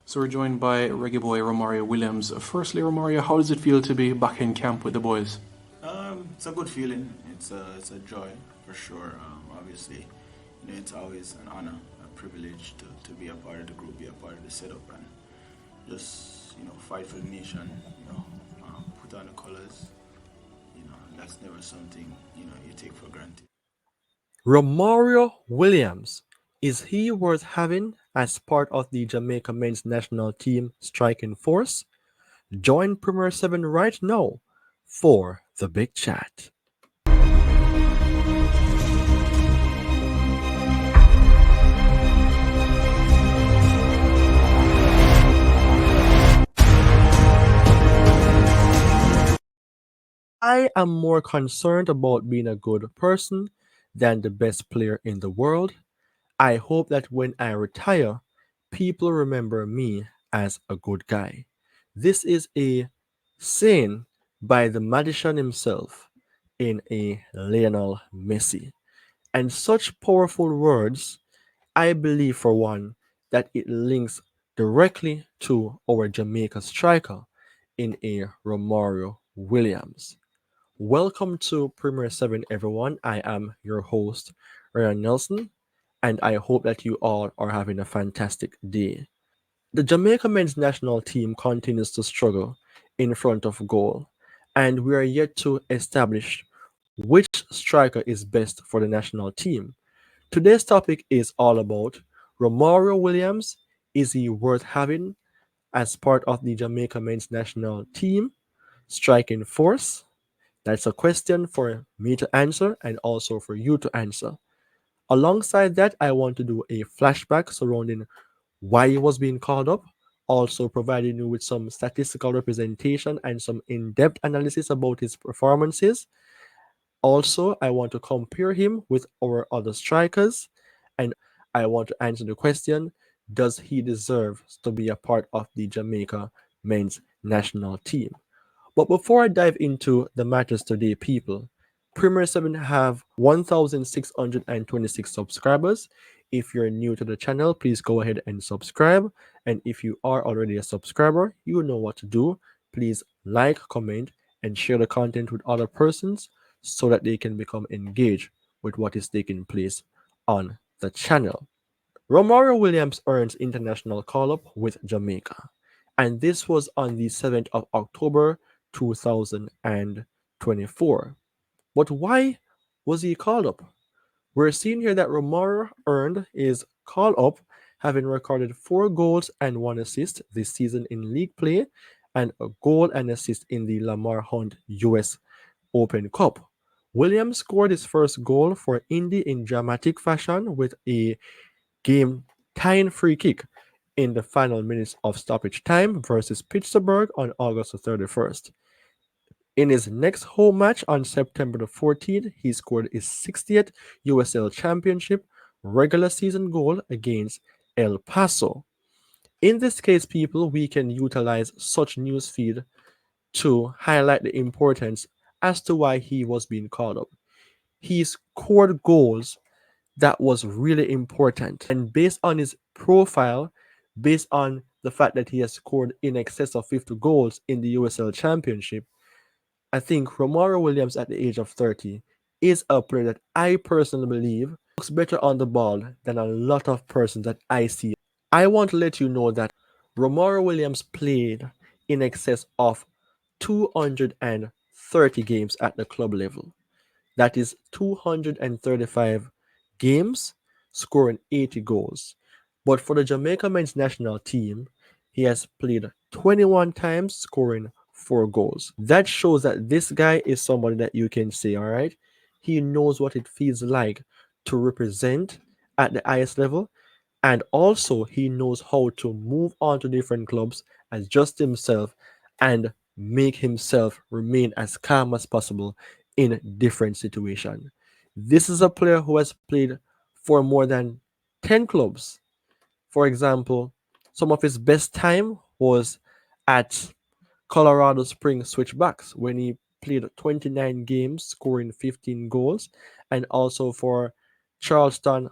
So we're joined by Reggae Boy Romario Williams. Firstly, Romario, how does it feel to be back in camp with the boys? It's a good feeling. It's a joy for sure. Obviously, it's always an honor, a privilege to be a part of the group, be a part of the setup, and just fight for the nation. Put on the colors. That's never something you take for granted. Romario Williams, is he worth having as part of the Jamaica men's national team striking force? Join Premier 7 right now for the big chat. I am more concerned about being a good person than the best player in the world. I hope that when I retire, people remember me as a good guy. This is a saying by the magician himself in a Lionel Messi. And such powerful words, I believe for one, that it links directly to our Jamaica striker in a Romario Williams. Welcome to Premier 7, everyone. I am your host, Rayon Nelson, and I hope that you all are having a fantastic day. The Jamaica men's national team continues to struggle in front of goal, and we are yet to establish which striker is best for the national team. Today's topic is all about Romario Williams. Is he worth having as part of the Jamaica men's national team striking force? That's a question for me to answer and also for you to answer. Alongside that, I want to do a flashback surrounding why he was being called up, also providing you with some statistical representation and some in depth analysis about his performances. Also, I want to compare him with our other strikers, and I want to answer the question, does he deserve to be a part of the Jamaica men's national team? But before I dive into the matters today, people, Premier 7 have 1,626 subscribers. If you're new to the channel, please go ahead and subscribe. And if you are already a subscriber, you know what to do. Please like, comment, and share the content with other persons so that they can become engaged with what is taking place on the channel. Romario Williams earns international call-up with Jamaica, and this was on the 7th of October 2024. But why was he called up? We're seeing here that Romario earned his call-up, having recorded 4 goals and 1 assist this season in league play, and a goal and assist in the Lamar Hunt US Open Cup. Williams scored his first goal for Indy in dramatic fashion with a game tying free kick in the final minutes of stoppage time versus Pittsburgh on August the 31st. In his next home match on September the 14th, he scored his 60th USL Championship regular season goal against El Paso. In this case, people, we can utilize such newsfeed to highlight the importance as to why he was being called up. He scored goals that was really important. And based on his profile, based on the fact that he has scored in excess of 50 goals in the USL Championship, I think Romario Williams at the age of 30 is a player that I personally believe looks better on the ball than a lot of persons that I see. I want to let you know that Romario Williams played in excess of 230 games at the club level. That is 235 games, scoring 80 goals. But for the Jamaica men's national team, he has played 21 times, scoring 4 goals. That shows that this guy is somebody that you can say, all right, he knows what it feels like to represent at the highest level. And also, he knows how to move on to different clubs, adjust himself, and make himself remain as calm as possible in different situations. This is a player who has played for more than 10 clubs. For example, some of his best time was at Colorado Springs Switchbacks when he played 29 games, scoring 15 goals, and also for Charleston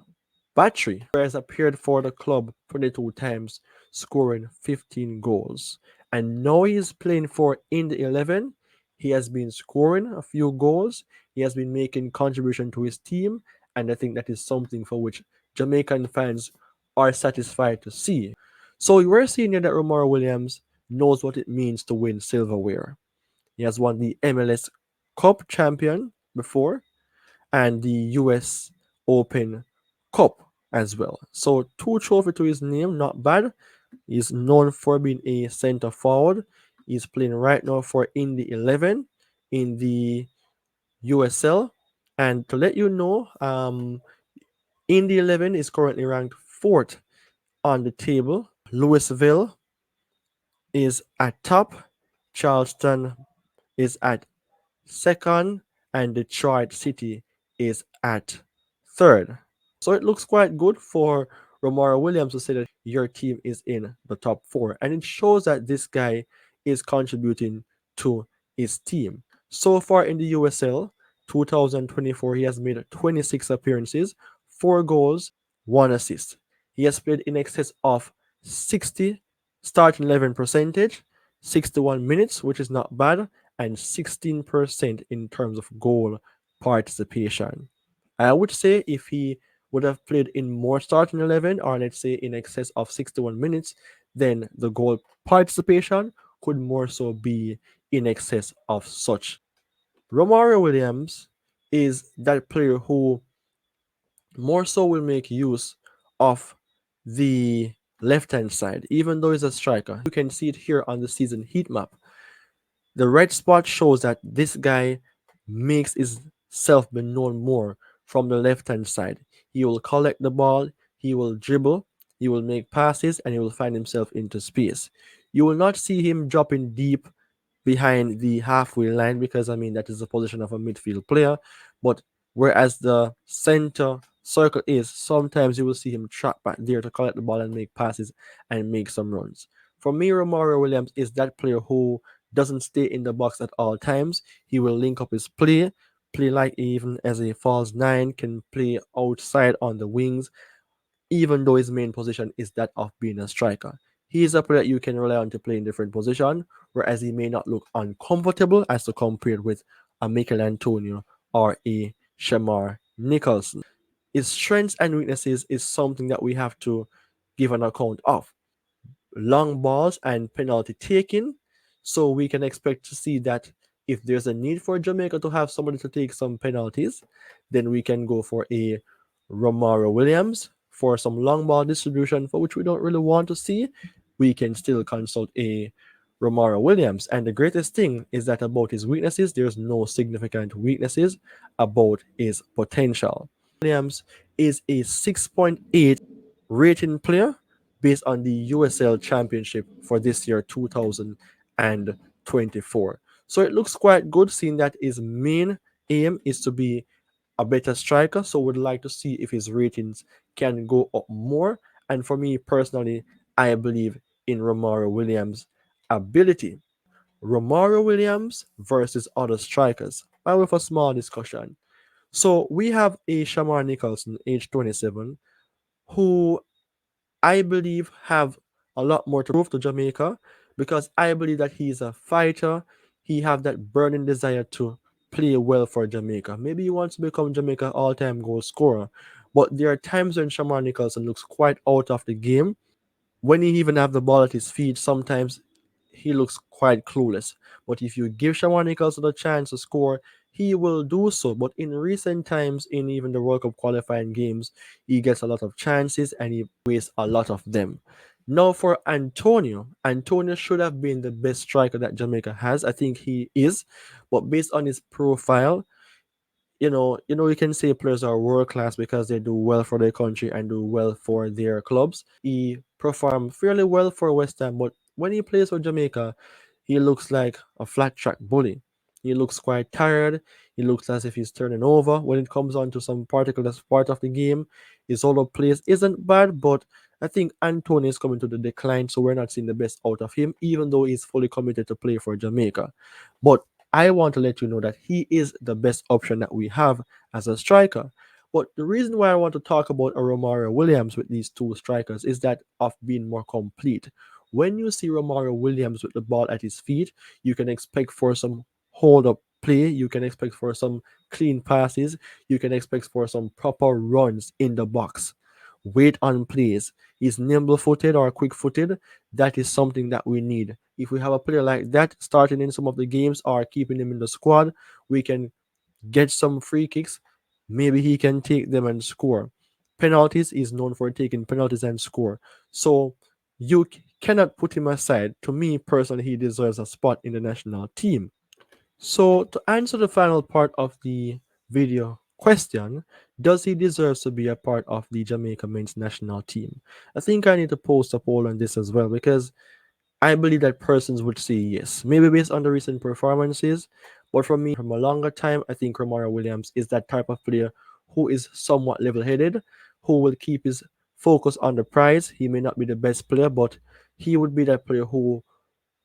Battery, where he has appeared for the club 22 times, scoring 15 goals. And now he's playing for in the 11. He has been scoring a few goals. He has been making contribution to his team, and I think that is something for which Jamaican fans are satisfied to see. So we're seeing here that Romario Williams knows what it means to win silverware. He has won the MLS Cup champion before and the US Open Cup as well. So two trophies to his name, not bad. He's known for being a center forward. He's playing right now for Indy 11 in the USL. And to let you know, Indy 11 is currently ranked fourth on the table. Louisville is at top. Charleston is at second, and Detroit City is at third. So it looks quite good for Romario Williams to say that your team is in the top four. And it shows that this guy is contributing to his team. So far in the USL 2024, he has made 26 appearances, 4 goals, 1 assist. He has played in excess of 60 starting 11 percentage, 61 minutes, which is not bad, and 16% in terms of goal participation. I would say if he would have played in more starting 11, or let's say in excess of 61 minutes, then the goal participation could more so be in excess of such. Romario Williams is that player who more so will make use of the left hand side, even though he's a striker. You can see it here on the season heat map. The red spot shows that this guy makes himself be known more from the left hand side. He will collect the ball, he will dribble, he will make passes, and he will find himself into space. You will not see him dropping deep behind the halfway line because I mean that is the position of a midfield player. But whereas the center circle is, sometimes you will see him trap back there to collect the ball and make passes and make some runs. For me, Romario Williams is that player who doesn't stay in the box at all times. He will link up his play like even as a false nine, can play outside on the wings, even though his main position is that of being a striker. He is a player that you can rely on to play in different positions, whereas he may not look uncomfortable as to compared with a Michael Antonio or a Shamar Nicholson. His strengths and weaknesses is something that we have to give an account of. Long balls and penalty taking. So we can expect to see that if there's a need for Jamaica to have somebody to take some penalties, then we can go for a Romario Williams. For some long ball distribution, for which we don't really want to see, we can still consult a Romario Williams. And the greatest thing is that about his weaknesses, there's no significant weaknesses about his potential. Williams is a 6.8 rating player based on the USL Championship for this year 2024. So it looks quite good, seeing that his main aim is to be a better striker. So would like to see if his ratings can go up more. And for me personally, I believe in Romario Williams' ability. Romario Williams versus other strikers. I will have a small discussion. So we have a Shamar Nicholson, age 27, who I believe have a lot more to prove to Jamaica because I believe that he's a fighter. He have that burning desire to play well for Jamaica. Maybe he wants to become Jamaica all-time goal scorer, but there are times when Shamar Nicholson looks quite out of the game when he even have the ball at his feet. Sometimes he looks quite clueless. But if you give Shawan Nicholson a chance to score, he will do so. But in recent times, in even the World Cup qualifying games, he gets a lot of chances and he wastes a lot of them. Now for Antonio, Antonio should have been the best striker that Jamaica has. I think he is, but based on his profile, you can say players are world class because they do well for their country and do well for their clubs. He performed fairly well for West Ham, but when he plays for Jamaica, he looks like a flat track bully. He looks quite tired. He looks as if he's turning over. When it comes on to some particular part of the game, his solo plays isn't bad, but I think Antonio is coming to the decline, so we're not seeing the best out of him, even though he's fully committed to play for Jamaica. But I want to let you know that he is the best option that we have as a striker. But the reason why I want to talk about a Romario Williams with these two strikers is that of being more complete. When you see Romario Williams with the ball at his feet, you can expect for some hold up play, you can expect for some clean passes, you can expect for some proper runs in the box. Wait on plays. He's nimble footed or quick footed. That is something that we need. If we have a player like that starting in some of the games or keeping him in the squad, we can get some free kicks. Maybe he can take them and score. Penalties is known for taking penalties and score. So you cannot put him aside. To me personally, he deserves a spot in the national team. So to answer the final part of the video question, does he deserve to be a part of the Jamaica men's national team? I think I need to post a poll on this as well because I believe that persons would say yes, maybe based on the recent performances. But for me, from a longer time, I think Romario Williams is that type of player who is somewhat level headed, who will keep his focus on the prize. He may not be the best player, but he would be that player who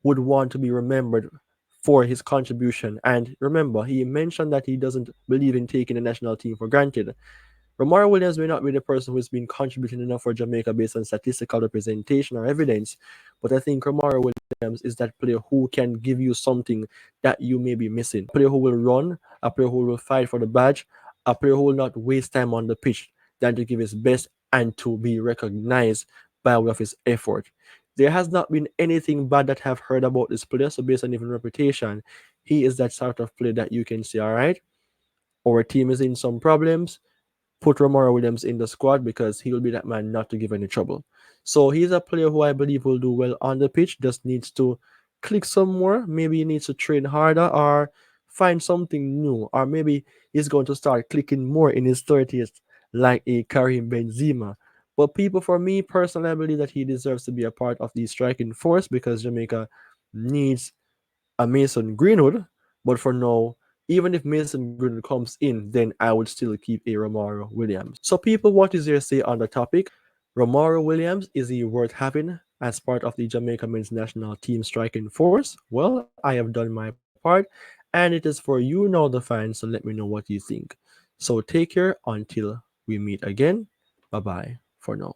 would want to be remembered for his contribution. And remember, he mentioned that he doesn't believe in taking the national team for granted. Romario Williams may not be the person who's been contributing enough for Jamaica based on statistical representation or evidence, but I think Romario Williams is that player who can give you something that you may be missing. A player who will run, a player who will fight for the badge, a player who will not waste time on the pitch than to give his best and to be recognized by way of his effort. There has not been anything bad that I've heard about this player, so based on even reputation, he is that sort of player that you can say, all right, our team is in some problems, put Romario Williams in the squad because he will be that man not to give any trouble. So he's a player who I believe will do well on the pitch, just needs to click some more. Maybe he needs to train harder or find something new. Or maybe he's going to start clicking more in his 30s like a Karim Benzema. But people, for me personally, I believe that he deserves to be a part of the striking force because Jamaica needs a Mason Greenwood. But for now, even if Mason Greenwood comes in, then I would still keep a Romario Williams. So, people, what is your say on the topic? Romario Williams, is he worth having as part of the Jamaica men's national team striking force? Well, I have done my part, and it is for you now, the fans, so let me know what you think. So, take care until we meet again. Bye bye for now.